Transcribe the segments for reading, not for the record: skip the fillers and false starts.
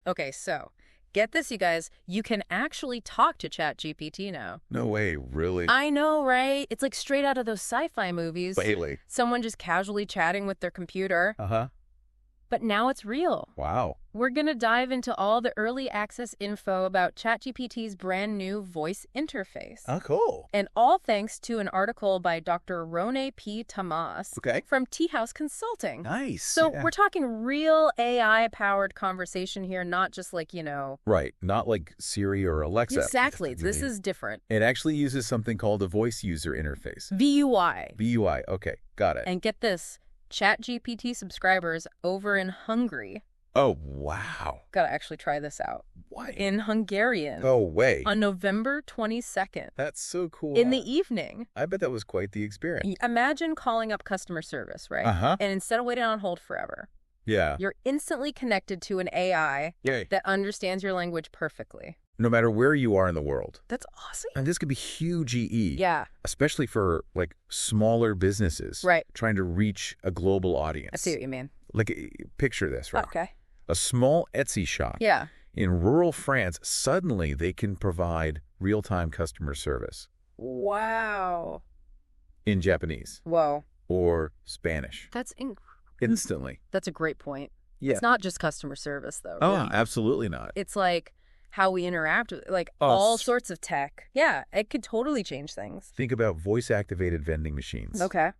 Okay, so get this, you guys. You can actually talk to ChatGPT now. No way, really? I know, right? It's like straight out of those sci-fi movies. Bailey. Someone just casually chatting with their computer. Uh-huh. But now it's real. Wow. We're going to dive into all the early access info about ChatGPT's brand new voice interface. Oh, cool. And all thanks to an article by Dr. Rone P. Tamas from Tea House Consulting. Nice. So we're talking real AI-powered conversation here, not just like, Right. Not like Siri or Alexa. Exactly. This is different. It actually uses something called a voice user interface. VUI. VUI. Okay. Got it. And get this. ChatGPT subscribers over in Hungary. Oh, wow. Gotta actually try this out. What? In Hungarian. No way. On November 22nd. That's so cool. In the evening. I bet that was quite the experience. Imagine calling up customer service, right? Uh-huh. And instead of waiting on hold forever, yeah, you're instantly connected to an AI that understands your language perfectly. No matter where you are in the world. That's awesome. And this could be huge EE. Yeah. Especially for, like, smaller businesses. Right. Trying to reach a global audience. I see what you mean. Like, picture this, right? Okay. A small Etsy shop. Yeah. In rural France, suddenly they can provide real-time customer service. Wow. In Japanese. Whoa. Or Spanish. That's instantly. That's a great point. Yeah. It's not just customer service, though. Oh, really. absolutely not. It's like how we interact with, like, all sorts of tech. Yeah, it could totally change things. Think about voice-activated vending machines. Okay.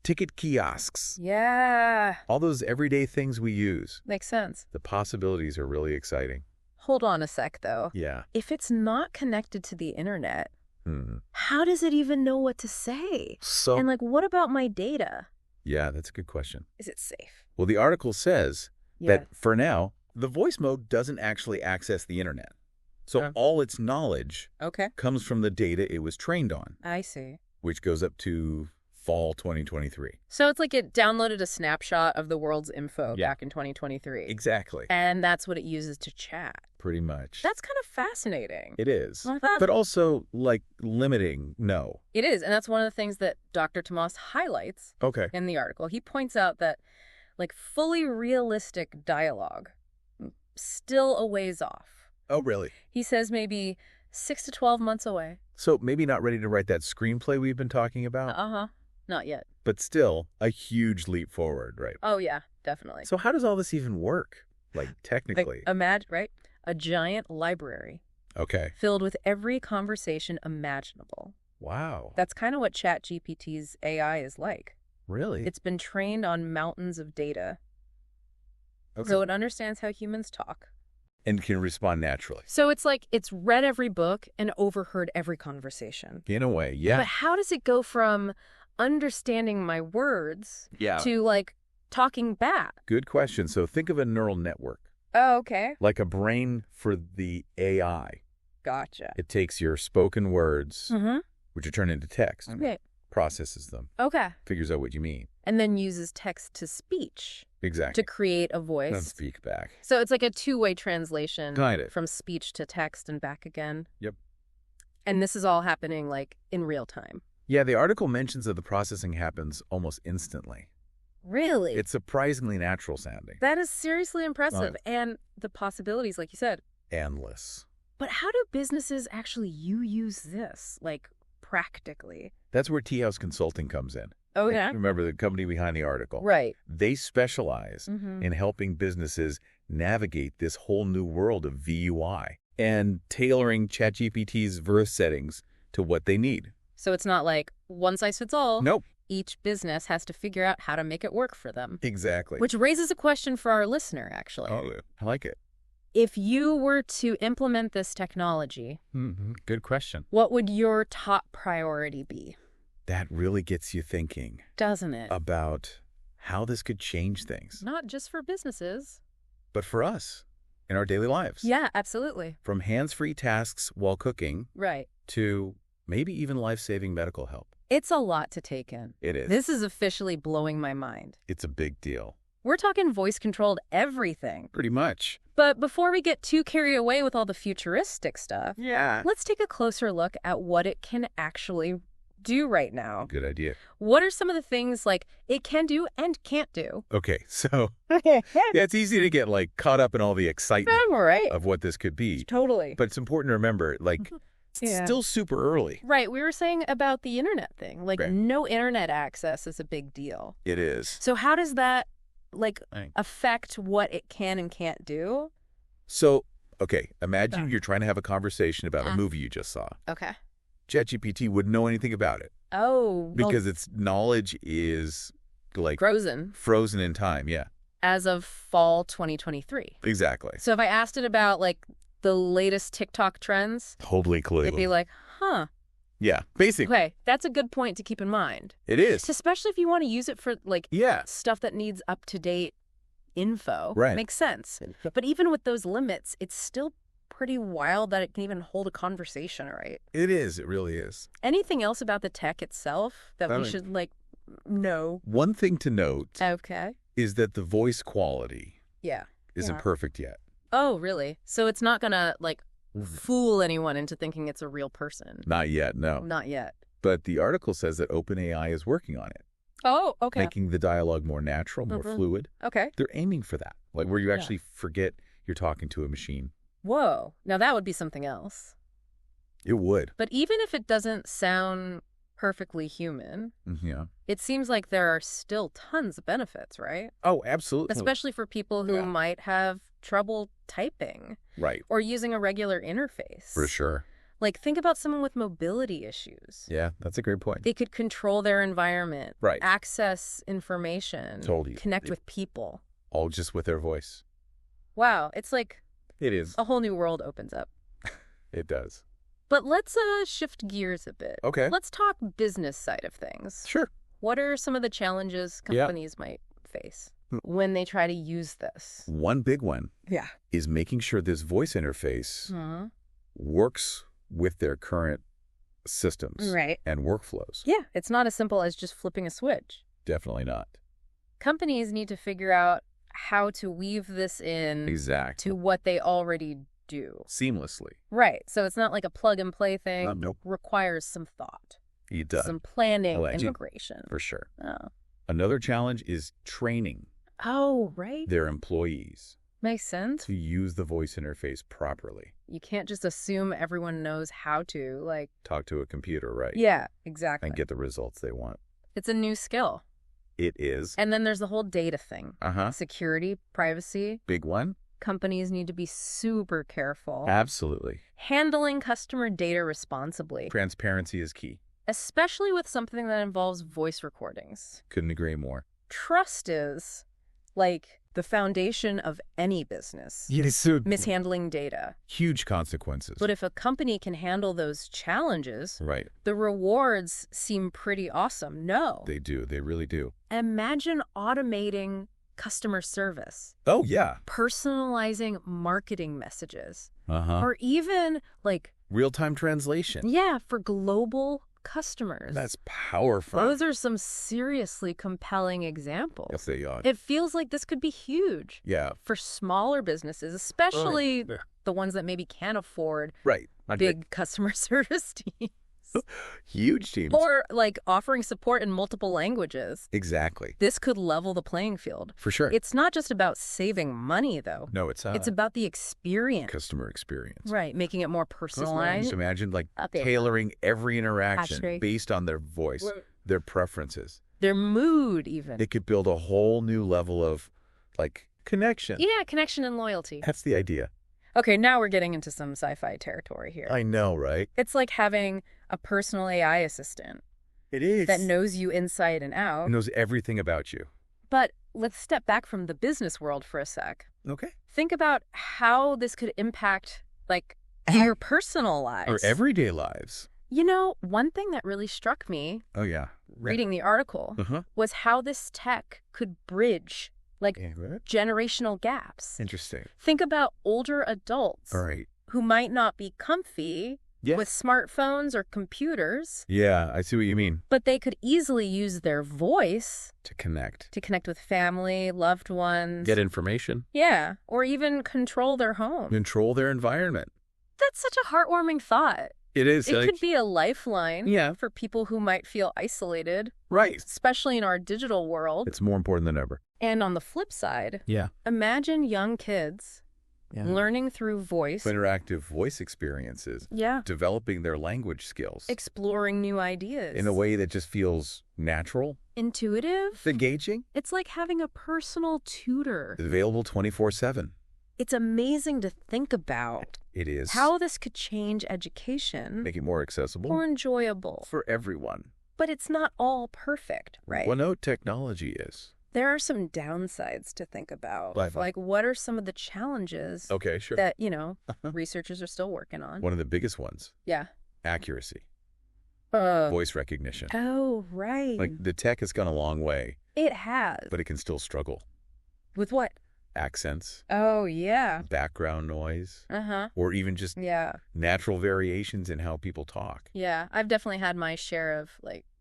Ticket kiosks. Yeah. All those everyday things we use. Makes sense. The possibilities are really exciting. Hold on a sec, though. Yeah. If it's not connected to the internet, how does it even know what to say? And, like, what about my data? Yeah, that's a good question. Is it safe? Well, the article says that, for now, the voice mode doesn't actually access the internet. So all its knowledge comes from the data it was trained on. I see. Which goes up to fall 2023. So it's like it downloaded a snapshot of the world's info back in 2023. Exactly. And that's what it uses to chat. Pretty much. That's kind of fascinating. It is. But also, like, limiting, no. It is. And that's one of the things that Dr. Tamas highlights in the article. He points out that, like, fully realistic dialogue still a ways off. Oh, really? He says maybe 6 to 12 months away. So maybe not ready to write that screenplay we've been talking about? Uh-huh. Not yet. But still, a huge leap forward, right? Oh, yeah, definitely. So how does all this even work? Like, technically. Like, imagine, right? A giant library. Okay. Filled with every conversation imaginable. Wow. That's kind of what ChatGPT's AI is like. Really? It's been trained on mountains of data. So it understands how humans talk. And can respond naturally. So it's like it's read every book and overheard every conversation. In a way, yeah. But how does it go from understanding my words to, like, talking back? Good question. So think of a neural network. Oh, okay. Like a brain for the AI. Gotcha. It takes your spoken words, which are turned into text, processes them, figures out what you mean. And then uses text to speech. Exactly. To create a voice. And speak back. So it's like a two-way translation. Kind of. From speech to text and back again. Yep. And this is all happening, like, in real time. Yeah, the article mentions that the processing happens almost instantly. Really? It's surprisingly natural sounding. That is seriously impressive. And the possibilities, like you said. Endless. But how do businesses actually use this, like, practically? That's where Tea House Consulting comes in. Oh, yeah? Remember the company behind the article. Right. They specialize in helping businesses navigate this whole new world of VUI and tailoring ChatGPT's verse settings to what they need. So it's not like one size fits all. Nope. Each business has to figure out how to make it work for them. Exactly. Which raises a question for our listener, actually. Oh, I like it. If you were to implement this technology, good question. What would your top priority be? That really gets you thinking. Doesn't it? About how this could change things. Not just for businesses. But for us, in our daily lives. Yeah, absolutely. From hands-free tasks while cooking. Right. To maybe even life-saving medical help. It's a lot to take in. It is. This is officially blowing my mind. It's a big deal. We're talking voice-controlled everything. Pretty much. But before we get too carried away with all the futuristic stuff, let's take a closer look at what it can actually do right now. Good idea. What are some of the things like it can do and can't do? Okay, so yeah, it's easy to get like caught up in all the excitement of what this could be. Totally. But it's important to remember, like, it's still super early. Right. We were saying about the internet thing. Like, no internet access is a big deal. It is. So how does that, like, affect what it can and can't do? So, okay, imagine you're trying to have a conversation about a movie you just saw. Okay. ChatGPT wouldn't know anything about it. Oh. Because its knowledge is, like... Frozen in time, yeah. As of fall 2023. Exactly. So if I asked it about, like, the latest TikTok trends... Totally clueless. It'd be like, huh. Yeah, basically. Okay, that's a good point to keep in mind. It is. Especially if you want to use it for, like, stuff that needs up-to-date info. Right. Makes sense. But even with those limits, it's still pretty wild that it can even hold a conversation, right? It is. It really is. Anything else about the tech itself that we should, like, know? One thing to note is that the voice quality isn't perfect yet. Oh, really? So it's not going to, like, fool anyone into thinking it's a real person? Not yet, no. Not yet. But the article says that OpenAI is working on it. Oh, okay. Making the dialogue more natural, more fluid. Okay. They're aiming for that, like where you actually forget you're talking to a machine. Whoa. Now that would be something else. It would. But even if it doesn't sound perfectly human, it seems like there are still tons of benefits, right? Oh, absolutely. Especially for people who might have trouble typing. Right. Or using a regular interface. For sure. Like, think about someone with mobility issues. Yeah, that's a great point. They could control their environment. Right. Access information. Totally. Connect with people. All just with their voice. Wow. It's like... It is. A whole new world opens up. It does. But let's shift gears a bit. Okay. Let's talk business side of things. Sure. What are some of the challenges companies might face when they try to use this? One big one is making sure this voice interface works with their current systems and workflows. Yeah, it's not as simple as just flipping a switch. Definitely not. Companies need to figure out how to weave this in to what they already do. Seamlessly. Right. So it's not like a plug-and-play thing. Nope. Requires some thought. It does. Some planning, integration. For sure. Oh. Another challenge is training their employees. Makes sense. To use the voice interface properly. You can't just assume everyone knows how to, like... Talk to a computer, right? Yeah, exactly. And get the results they want. It's a new skill. It is. And then there's the whole data thing. Security, privacy. Big one. Companies need to be super careful. Absolutely. Handling customer data responsibly. Transparency is key. Especially with something that involves voice recordings. Couldn't agree more. Trust is, like, the foundation of any business. Mishandling data. Huge consequences. But if a company can handle those challenges, the rewards seem pretty awesome. No. They do. They really do. Imagine automating customer service. Oh, yeah. Personalizing marketing messages. Or even, like... real-time translation. Yeah, for global customers. That's powerful. Those are some seriously compelling examples. Yes, they are. It feels like this could be huge. Yeah. For smaller businesses, especially the ones that maybe can't afford big customer service teams. Huge teams. Or, like, offering support in multiple languages. Exactly. This could level the playing field. For sure. It's not just about saving money, though. No, it's not. It's about the experience. Customer experience. Right, making it more personalized. Just imagine, like, tailoring every interaction based on their voice, their preferences. Their mood, even. It could build a whole new level of, like, connection. Yeah, connection and loyalty. That's the idea. Okay, now we're getting into some sci-fi territory here. I know, right? It's like having a personal AI assistant. It is. That knows you inside and out. It knows everything about you. But let's step back from the business world for a sec. Okay. Think about how this could impact, like, your personal lives. Or everyday lives. You know, one thing that really struck me reading the article was how this tech could bridge generational gaps. Interesting. Think about older adults who might not be comfy with smartphones or computers. Yeah, I see what you mean. But they could easily use their voice to connect. To connect with family, loved ones. Get information. Yeah, or even control their home. Control their environment. That's such a heartwarming thought. It is. It could be a lifeline for people who might feel isolated. Right. Especially in our digital world. It's more important than ever. And on the flip side, imagine young kids learning through voice. Interactive voice experiences. Yeah. Developing their language skills. Exploring new ideas. In a way that just feels natural. Intuitive. Engaging. It's like having a personal tutor. Available 24/7. It's amazing to think about. It is. How this could change education. Make it more accessible. More enjoyable. For everyone. But it's not all perfect, right? Well, no, technology is. There are some downsides to think about. Like, what are some of the challenges that, researchers are still working on? One of the biggest ones. Yeah. Accuracy. Voice recognition. Oh, right. Like, the tech has gone a long way. It has. But it can still struggle. With what? Accents. Oh, yeah. Background noise. Or even just natural variations in how people talk. Yeah. I've definitely had my share of,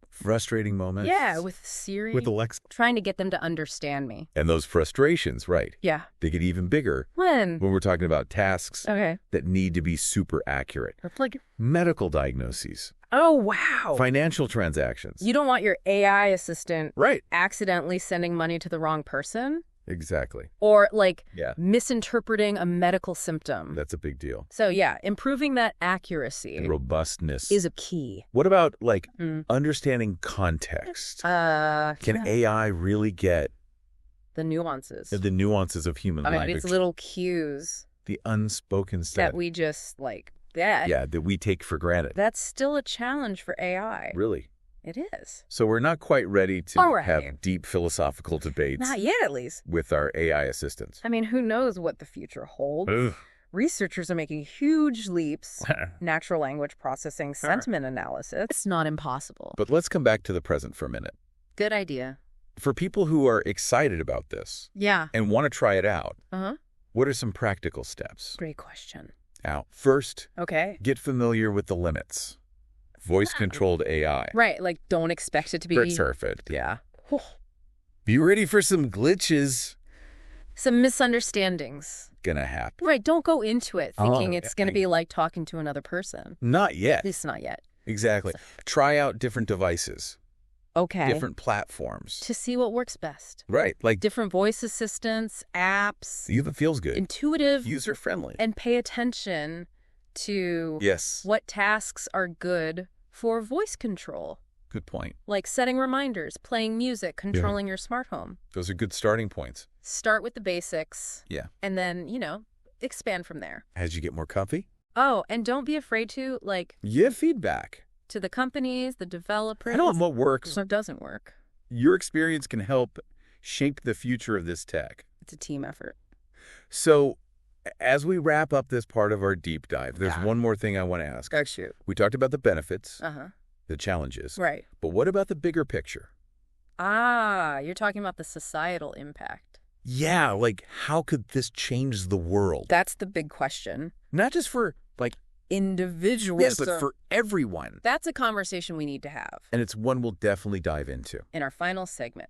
frustrating moments. Yeah, with Siri. With Alexa. Trying to get them to understand me. And those frustrations, right. Yeah. They get even bigger. When we're talking about tasks that need to be super accurate. Like medical diagnoses. Oh, wow. Financial transactions. You don't want your AI assistant accidentally sending money to the wrong person? Exactly. Or, misinterpreting a medical symptom. That's a big deal. So, improving that accuracy. And robustness. Is a key. What about, understanding context? Can AI really get the nuances? The nuances of human language. It's little cues. The unspoken stuff. That we just, that we take for granted. That's still a challenge for AI. Really? It is. So we're not quite ready to have deep philosophical debates. Not yet, at least. With our AI assistants. I mean, who knows what the future holds? Ugh. Researchers are making huge leaps. Natural language processing, sentiment analysis. It's not impossible. But let's come back to the present for a minute. Good idea. For people who are excited about this. And want to try it out. What are some practical steps? Great question. Now, first, get familiar with the limits. Voice-controlled AI. Right, don't expect it to be perfect. Yeah. Be ready for some glitches. Some misunderstandings. Gonna happen. Right, don't go into it thinking it's gonna be like talking to another person. Not yet. At least not yet. Exactly. Try out different devices. Different platforms. To see what works best. Right, different voice assistants, apps. Even feels good. Intuitive. User-friendly. And pay attention to what tasks are good for voice control. Good point. Like setting reminders, playing music, controlling your smart home. Those are good starting points. Start with the basics. Yeah. And then, expand from there. As you get more comfy. Oh, and don't be afraid to, give feedback. To the companies, the developers. I don't know what works. What doesn't work. Your experience can help shape the future of this tech. It's a team effort. So, as we wrap up this part of our deep dive, there's one more thing I want to ask. Oh, shoot. We talked about the benefits, the challenges. Right. But what about the bigger picture? You're talking about the societal impact. Yeah, how could this change the world? That's the big question. Not just for, individuals. Yes, but for everyone. That's a conversation we need to have. And it's one we'll definitely dive into. In our final segment.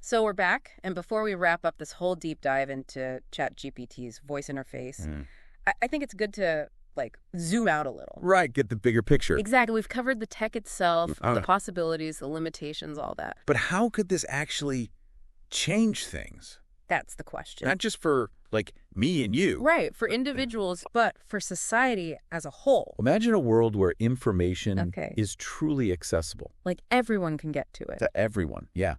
So we're back, and before we wrap up this whole deep dive into ChatGPT's voice interface, I think it's good to, zoom out a little. Right, get the bigger picture. Exactly. We've covered the tech itself, the possibilities, the limitations, all that. But how could this actually change things? That's the question. Not just for, me and you. Right, for individuals, but for society as a whole. Imagine a world where information is truly accessible. Everyone can get to it. To everyone, yeah.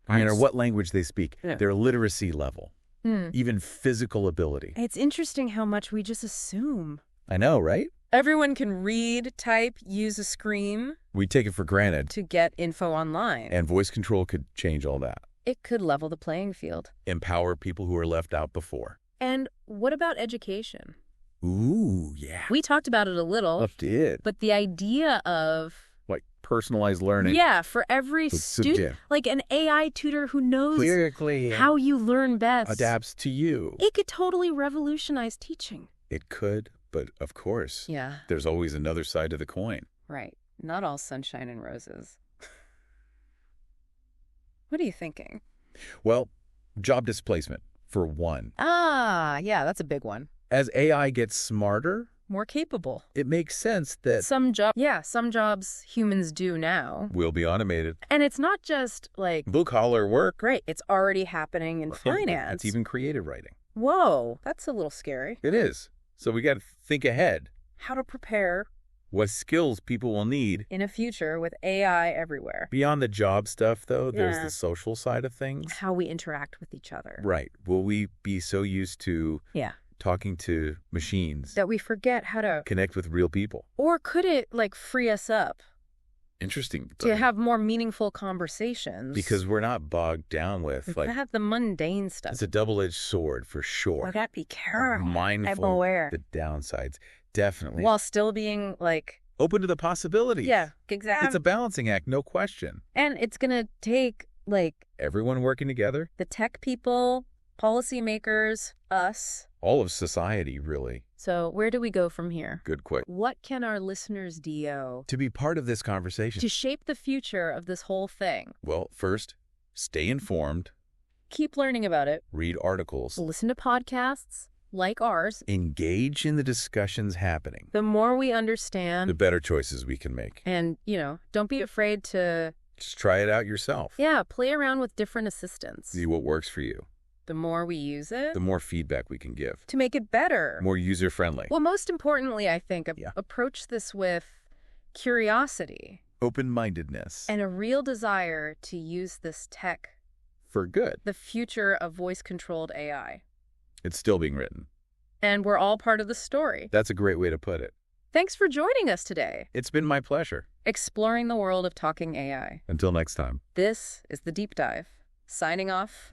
No matter what language they speak, their literacy level, even physical ability. It's interesting how much we just assume. I know, right? Everyone can read, type, use a screen. We take it for granted. To get info online. And voice control could change all that. It could level the playing field. Empower people who were left out before. And what about education? Ooh, yeah. We talked about it a little. I did. But the idea of... personalized learning. Yeah, for every student. An AI tutor who knows how you learn best. Adapts to you. It could totally revolutionize teaching. It could, but of course. Yeah. There's always another side to the coin. Right. Not all sunshine and roses. What are you thinking? Well, job displacement, for one. Yeah, that's a big one. As AI gets smarter, more capable. It makes sense that some jobs humans do now will be automated. And it's not just like blue-collar work. Right. It's already happening in finance. It's even creative writing. Whoa, that's a little scary. It is. So we got to think ahead. How to prepare. What skills people will need. In a future with AI everywhere. Beyond the job stuff, though, there's the social side of things. How we interact with each other. Right. Will we be so used to talking to machines that we forget how to connect with real people? Or could it, like, free us up? Interesting. To have more meaningful conversations. Because we're not bogged down with, like... have the mundane stuff. It's a double-edged sword, for sure. We gotta be careful. Mindful aware. The downsides. Definitely. While still being, like... open to the possibilities. Yeah, exactly. It's a balancing act, no question. And it's gonna take, like... everyone working together. The tech people, policymakers, us. All of society, really. So where do we go from here? Good question. What can our listeners do to be part of this conversation? To shape the future of this whole thing? Well, first, stay informed. Keep learning about it. Read articles. Listen to podcasts like ours. Engage in the discussions happening. The more we understand, the better choices we can make. And, don't be afraid to... just try it out yourself. Yeah, play around with different assistants. See what works for you. The more we use it, the more feedback we can give. To make it better. More user-friendly. Well, most importantly, I think, approach this with curiosity. Open-mindedness. And a real desire to use this tech. For good. The future of voice-controlled AI. It's still being written. And we're all part of the story. That's a great way to put it. Thanks for joining us today. It's been my pleasure. Exploring the world of talking AI. Until next time. This is The Deep Dive. Signing off.